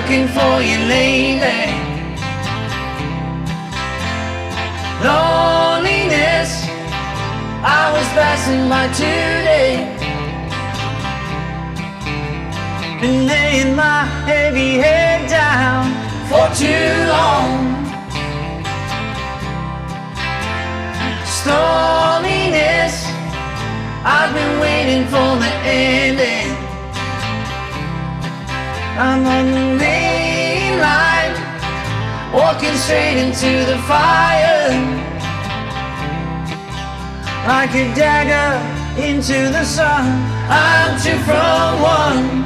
looking for you lately. Loneliness, I was passing by today. Been laying my heavy head down for too long. Loneliness, I've been waiting for the ending. I'm on the main line, walking straight into the fire, like a dagger into the sun. I'm 2 from 1.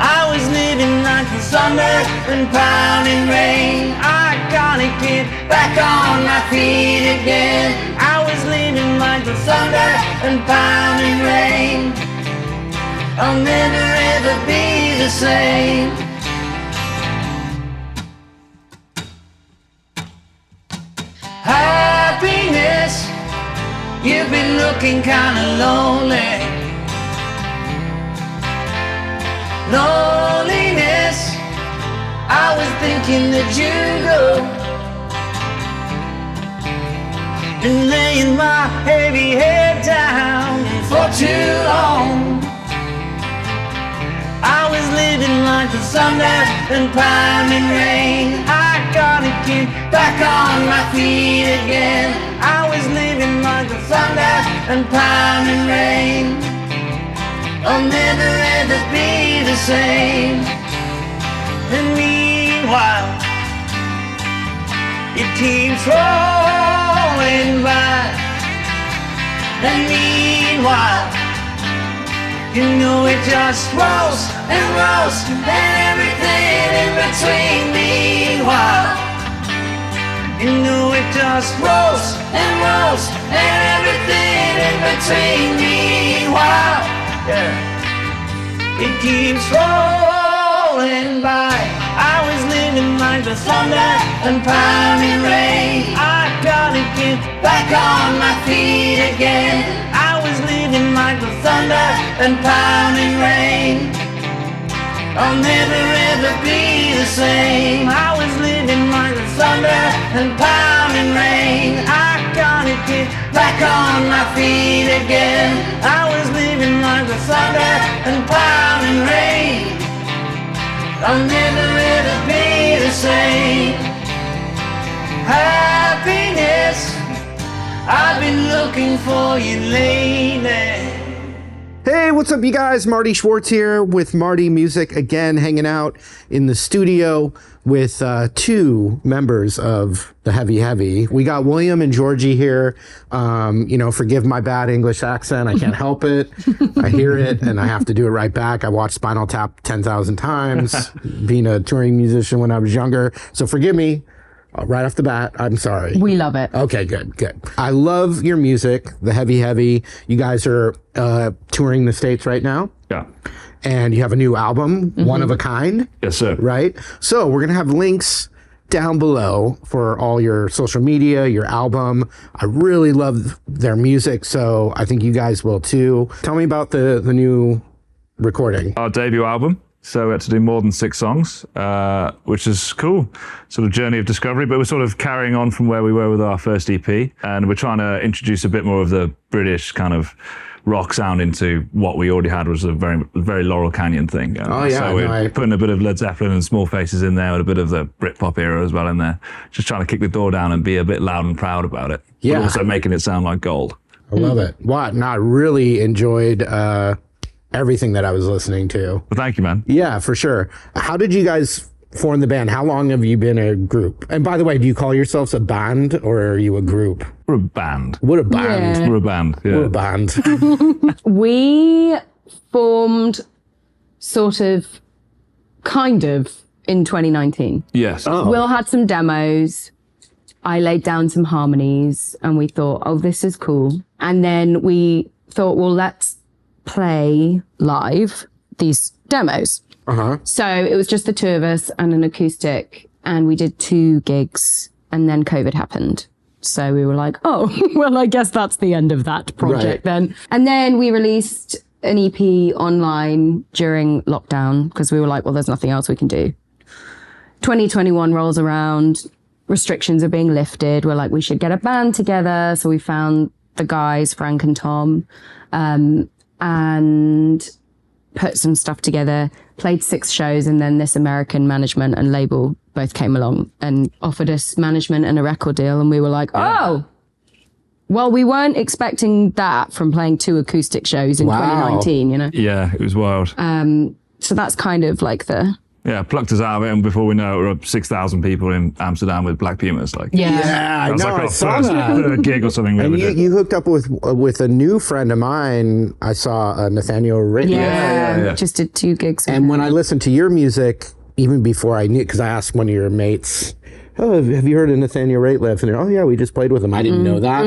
I was living like the thunder and pounding rain. I gotta get back on my feet again. I was living like the thunder and pounding rain. I'll never ever be the same. Happiness, you've been looking kinda lonely. Loneliness, I was thinking that you'd go. Been laying my heavy head down for too long. I was living like the thunder and pounding rain. I gotta get back on my feet again. I was living like the thunder and pounding rain. I'll never ever be the same. And meanwhile, it keeps rolling by. And meanwhile, you know it just rolls and rolls, and everything in between. Meanwhile, you know it just rolls and rolls, and everything in between. Meanwhile, yeah, it keeps rolling by. I was living like the thunder and pounding rain. I gotta get back on my feet again. I was living like the thunder and pounding rain. I'll never ever be the same. I was living like the thunder and pounding rain. I gotta get back on my feet again. I was living like the thunder and pounding rain. I'll never ever be the same. Happiness, I've been looking for you lately. Hey, what's up, you guys? Marty Schwartz here with Marty Music again, hanging out in the studio with 2 members of the Heavy Heavy. We got William and Georgie here. Forgive my bad English accent. I can't help it. I hear it and I have to do it right back. I watched Spinal Tap 10,000 times, being a touring musician when I was younger. So forgive me. Right off the bat, I'm sorry. We love it. Okay, good. I love your music, the Heavy Heavy. You guys are touring the States right now. Yeah. And you have a new album, One of a Kind. Yes, sir. Right? So we're going to have links down below for all your social media, your album. I really love their music, so I think you guys will too. Tell me about the new recording. Our debut album. So we had to do more than 6 songs, which is cool. Sort of journey of discovery, but we're sort of carrying on from where we were with our first EP. And we're trying to introduce a bit more of the British kind of rock sound into what we already had, was a very Laurel Canyon thing. Oh yeah. So we're putting a bit of Led Zeppelin and Small Faces in there, with a bit of the Britpop era as well in there. Just trying to kick the door down and be a bit loud and proud about it. Yeah. But also making it sound like gold. I love it. Wow. And I really enjoyed everything that I was listening to. Well, thank you, man. Yeah, for sure. How did you guys form the band? How long have you been a group? And by the way, do you call yourselves a band or are you a group? We're a band. What a band. Yeah. We're a band. Yeah. What a band. We formed kind of in 2019. Yes. Oh. Will had some demos. I laid down some harmonies and we thought, oh, this is cool. And then we thought, well, let's play live these demos. So it was just the 2 of us and an acoustic, and we did 2 gigs, and then COVID happened. So we were like, oh, well, I guess that's the end of that project then. And then we released an EP online during lockdown because we were like, well, there's nothing else we can do. 2021 rolls around, restrictions are being lifted. We're like, we should get a band together. So we found the guys, Frank and Tom, and put some stuff together, played 6 shows, and then this American management and label both came along and offered us management and a record deal. And we were like, oh, well, we weren't expecting that from playing 2 acoustic shows in 2019, you know? Yeah, it was wild. So that's kind of like the... Yeah, plucked us out of it, and before we know it, we're up 6,000 people in Amsterdam with Black Pumas. Like, Yeah, that was no, like I our saw first that. gig or something. we And ever did. you hooked up with a new friend of mine. I saw Nathaniel Rateliff. yeah. Just did 2 gigs. with And him. when I listened to your music, even before I knew, because I asked one of your mates, oh, have you heard of Nathaniel Rateliff? And they're, oh yeah, we just played with him. I didn't know that.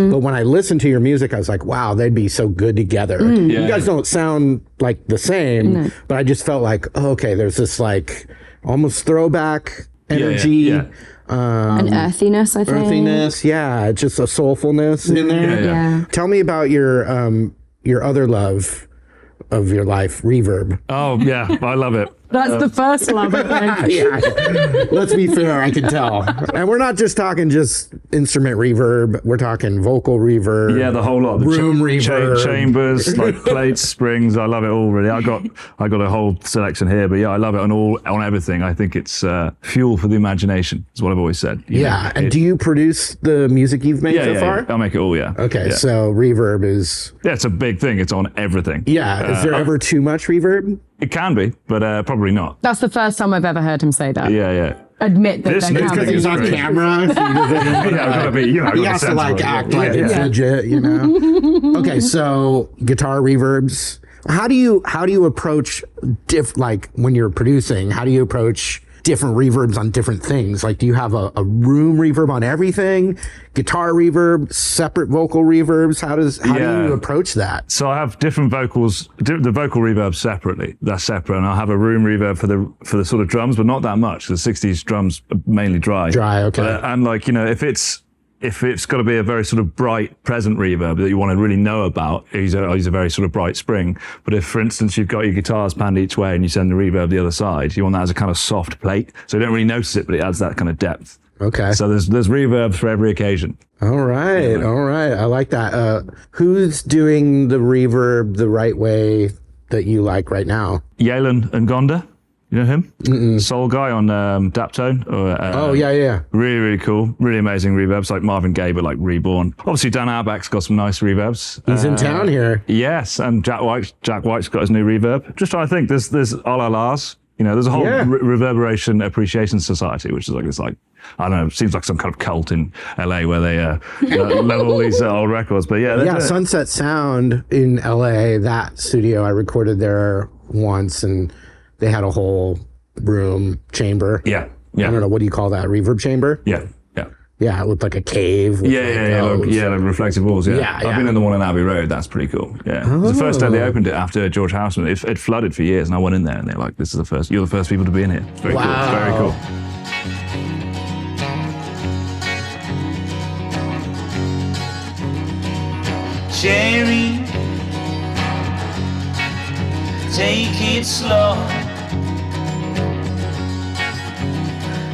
But when I listened to your music, I was like, wow, they'd be so good together. You guys don't sound like the same, but I just felt like, oh, okay, there's this like almost throwback energy. Yeah. An earthiness, I think. Earthiness, yeah, just a soulfulness in there. Yeah. Tell me about your other love of your life, Reverb. Oh, yeah, I love it. That's the first love, I think. Yeah, let's be fair, I can tell. And we're not just talking just instrument reverb, we're talking vocal reverb. Yeah, the whole lot. The Room reverb. chambers, like plates, springs. I love it all, really. I got a whole selection here, but yeah, I love it on everything. I think it's fuel for the imagination, is what I've always said. You Yeah, know, and do you produce the music you've made so far? I'll make it all, yeah. Okay, yeah. so reverb is... Yeah, it's a big thing. It's on everything. Yeah, is there ever too much reverb? It can be, but probably not. That's the first time I've ever heard him say that. Yeah. Admit that This there new can thing be. is on great. camera. So he doesn't, Yeah, I've gotta be, you know, he gotta has to sense like it. act Yeah, like it's yeah. legit, you know. Okay, so guitar reverbs. How do you approach like when you're producing? How do you approach different reverbs on different things? Like, do you have a room reverb on everything? Guitar reverb, separate vocal reverbs? How do you approach that? So I have different vocals, the vocal reverb separately. That's separate, and I'll have a room reverb for the sort of drums, but not that much. The '60s drums are mainly dry. Dry, okay. And like, you know, if it's got to be a very sort of bright present reverb that you want to really know about, use a very sort of bright spring. But if, for instance, you've got your guitars panned each way and you send the reverb the other side, you want that as a kind of soft plate, so you don't really notice it, but it adds that kind of depth. Okay. So there's reverbs for every occasion. All right. I like that. Who's doing the reverb the right way that you like right now? Yalen and Gonda, you know him? Soul guy on Daptone. Oh, yeah. Really, really cool. Really amazing reverbs, like Marvin Gaye, but like reborn. Obviously, Dan Auerbach's got some nice reverbs. He's in town here. Yes, and Jack White's got his new reverb. Just trying to think, there's Lars. You know, there's a whole Reverberation Appreciation Society, which is like this, like, I don't know, seems like some kind of cult in LA where they level all these old records. But yeah, Sunset Sound in LA, that studio, I recorded there once, and they had a whole room chamber. Yeah. I don't know, what do you call that? Reverb chamber? Yeah. Yeah, it looked like a cave. With Like reflective walls. Yeah, I've been in the one on Abbey Road. That's pretty cool. Yeah, it was the first day they opened it after George Houseman. It flooded for years, and I went in there, and they're like, "This is the first. You're the first people to be in here." It's very cool. It's very cool. Jerry, take it slow.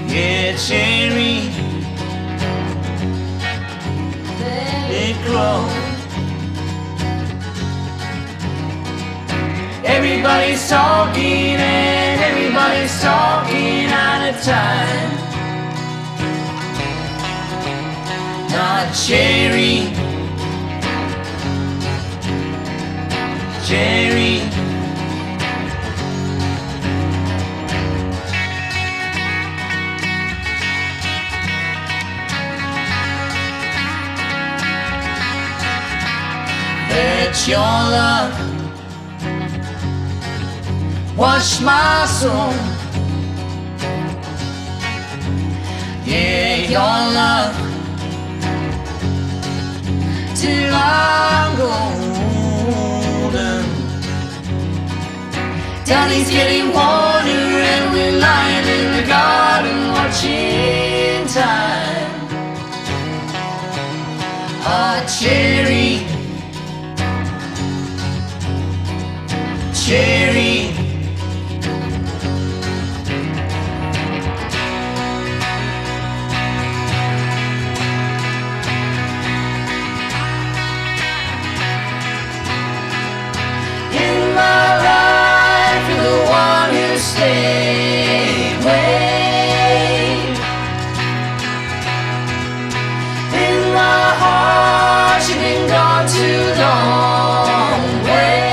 Yeah, Jerry, let it grow. Everybody's talking and everybody's talking out of time. Not Jerry. Jerry, let your love wash my soul. Yeah, your love till I'm golden. Daddy's getting water and we're lying in the garden watching time. Oh, Jerry, cherry. In my life, you're the one who stayed away. In my heart, you've been gone too long. Way.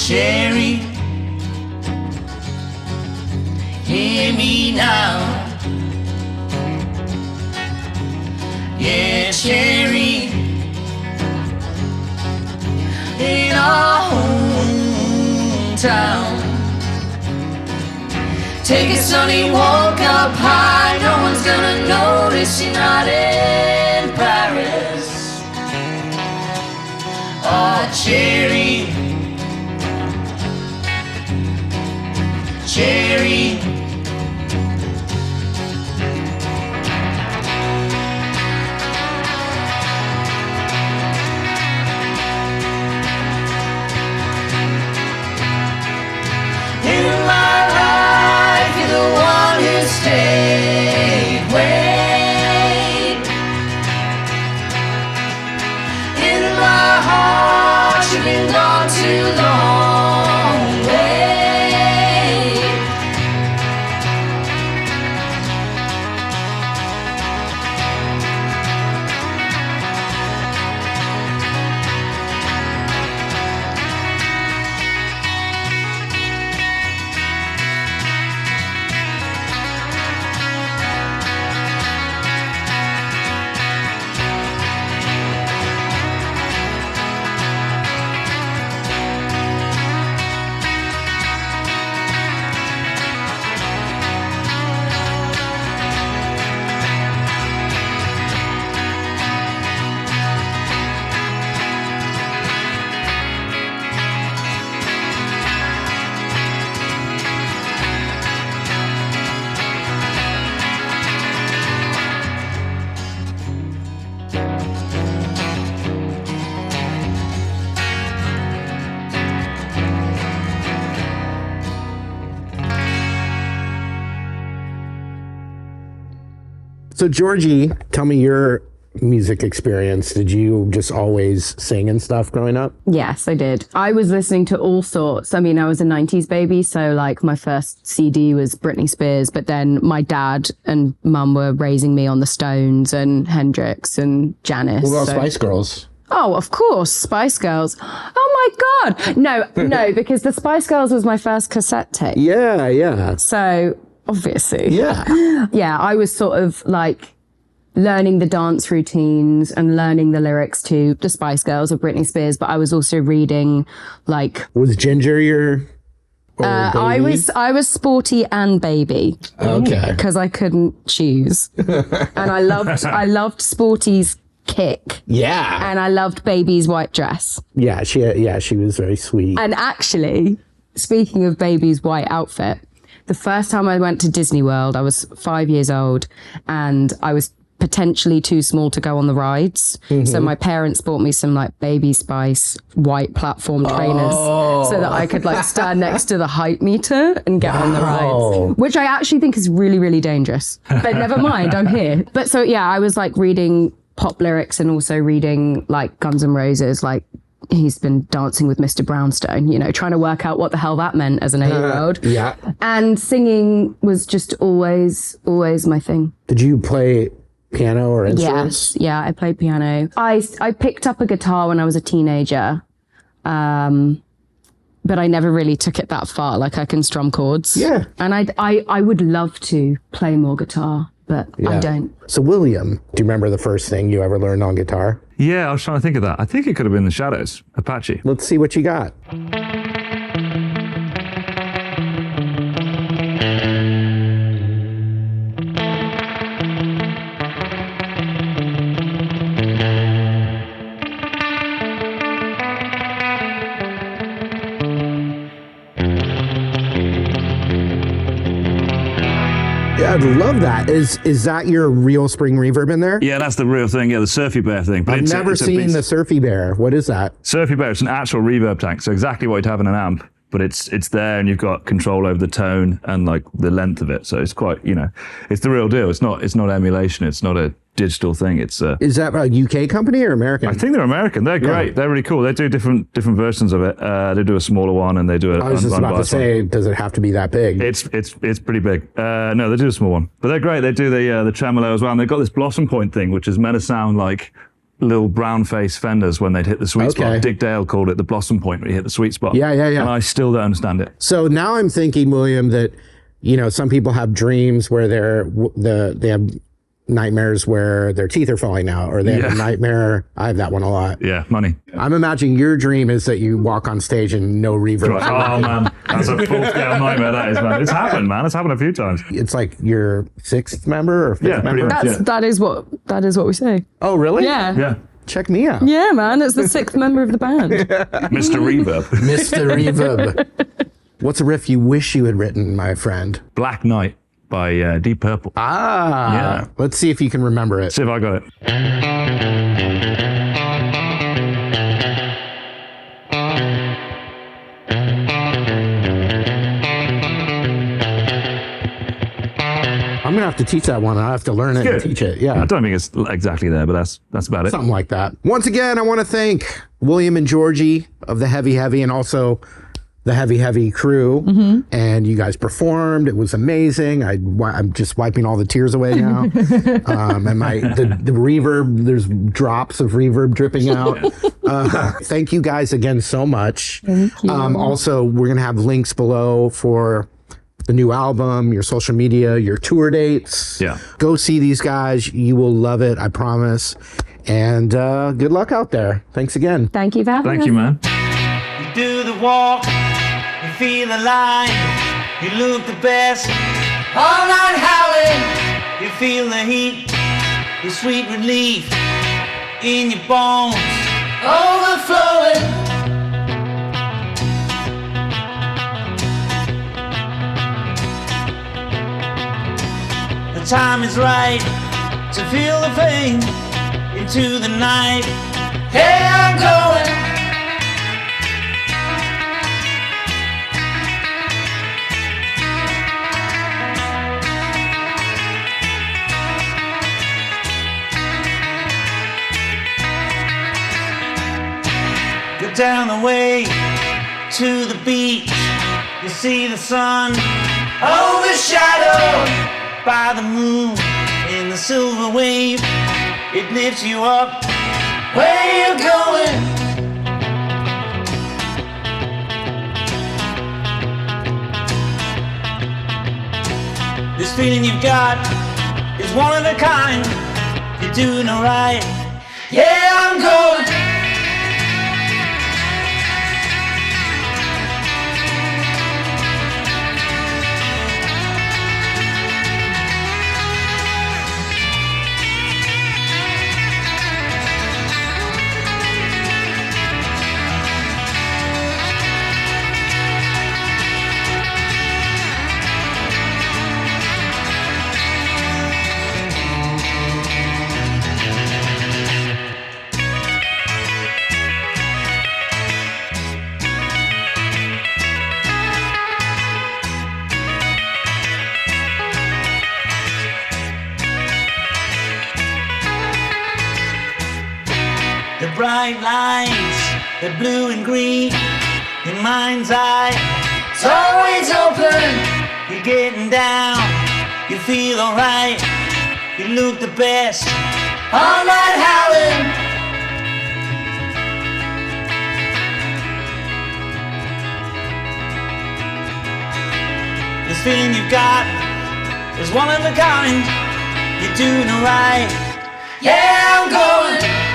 Cherry, hear me now. Yeah, cherry, in our hometown. Take a sunny walk up high. No one's gonna notice you're not in Paris. Oh, cherry. Cherry, in my life, you're the one who stayed. Wait, in my heart, you've been gone too long. Wait. So Georgie, tell me your music experience. Did you just always sing and stuff growing up? Yes, I did. I was listening to all sorts. I mean, I was a 90s baby, so like my first CD was Britney Spears, but then my dad and mum were raising me on the Stones and Hendrix and Janis. What about Spice Girls? Oh, of course, Spice Girls. Oh my God. No, because the Spice Girls was my first cassette tape. Yeah. So obviously. Yeah. Yeah, I was sort of like learning the dance routines and learning the lyrics to the Spice Girls or Britney Spears, but I was also reading like... Was Ginger your... I was sporty and baby. Okay. Because I couldn't choose. And I loved Sporty's kick. Yeah. And I loved Baby's white dress. Yeah, she was very sweet. And actually, speaking of Baby's white outfit, the first time I went to Disney World, I was 5 years old and I was potentially too small to go on the rides. Mm-hmm. So my parents bought me some like Baby Spice white platform trainers so that I could like stand next to the height meter and get on the rides, which I actually think is really, really dangerous. But never mind, I'm here. But so yeah, I was like reading pop lyrics and also reading like Guns N' Roses, like he's been dancing with Mr. Brownstone, you know, trying to work out what the hell that meant as an 8-year-old. Yeah. And singing was just always my thing. Did you play piano or instruments? Yes. Yeah, I played piano. I picked up a guitar when I was a teenager, but I never really took it that far. Like I can strum chords. Yeah. And I would love to play more guitar, but I don't. So William, do you remember the first thing you ever learned on guitar? Yeah, I was trying to think of that. I think it could have been the Shadows, Apache. Let's see what you got. Yeah, I love that. Is that your real spring reverb in there? Yeah, that's the real thing. Yeah, the Surfy Bear thing. But I've never seen the Surfy Bear. What is that? Surfy Bear, it's an actual reverb tank. So exactly what you'd have in an amp, but it's there and you've got control over the tone and like the length of it. So it's quite, it's the real deal. It's not emulation. It's not a digital thing. It's Is that a UK company or American? I think they're American. They're great. Yeah. They're really cool. They do different versions of it. They do a smaller one and they do a. I was just about to say, does it have to be that big? It's pretty big. No, they do a small one, but they're great. They do the tremolo as well, and they've got this blossom point thing, which is meant to sound like little brown face Fenders when they'd hit the sweet spot. Dick Dale called it the blossom point when you hit the sweet spot. Yeah. And I still don't understand it. So now I'm thinking, William, that some people have dreams where they have nightmares where their teeth are falling out, or they have a nightmare. I have that one a lot. Yeah, money. I'm imagining your dream is that you walk on stage and no reverb. Oh man, that's a full-scale nightmare. That is, man. It's happened, man. It's happened a few times. It's like your sixth member or fifth member. That is what we say. Oh, really? Yeah. Check me out. Yeah, man. It's the sixth member of the band. Mr. Reverb. Mr. Reverb. What's a riff you wish you had written, my friend? Black Knight by Deep Purple. Yeah. Let's see if you can remember it. See if I got it. I'm gonna have to teach that one. I have to learn it and teach it. Yeah. I don't think it's exactly there, but that's about it. Something like that. Once again, I want to thank William and Georgie of the Heavy Heavy and also the Heavy crew. Mm-hmm. And you guys performed. It was amazing. I'm just wiping all the tears away now. And the reverb, there's drops of reverb dripping out. Thank you guys again so much. Thank you. Also, we're going to have links below for the new album, your social media, your tour dates. Yeah. Go see these guys. You will love it, I promise. And good luck out there. Thanks again. Thank you for having us. Thank you, man. You do the walk, you feel alive, you look the best. All night howling, you feel the heat, the sweet relief in your bones, overflowing. The time is right to feel the pain into the night. Hey, I'm going. Go down the way to the beach. You see the sun overshadowed by the moon in the silver wave. It lifts you up where you're going. This feeling you've got is one of a kind. You're doing alright. Yeah, I'm going. The bright lights, the blue and green, your mind's eye, it's always open. You're getting down, you feel alright, you look the best, all night howling. This feeling you've got is one of a kind, you're doing alright. Yeah, I'm going.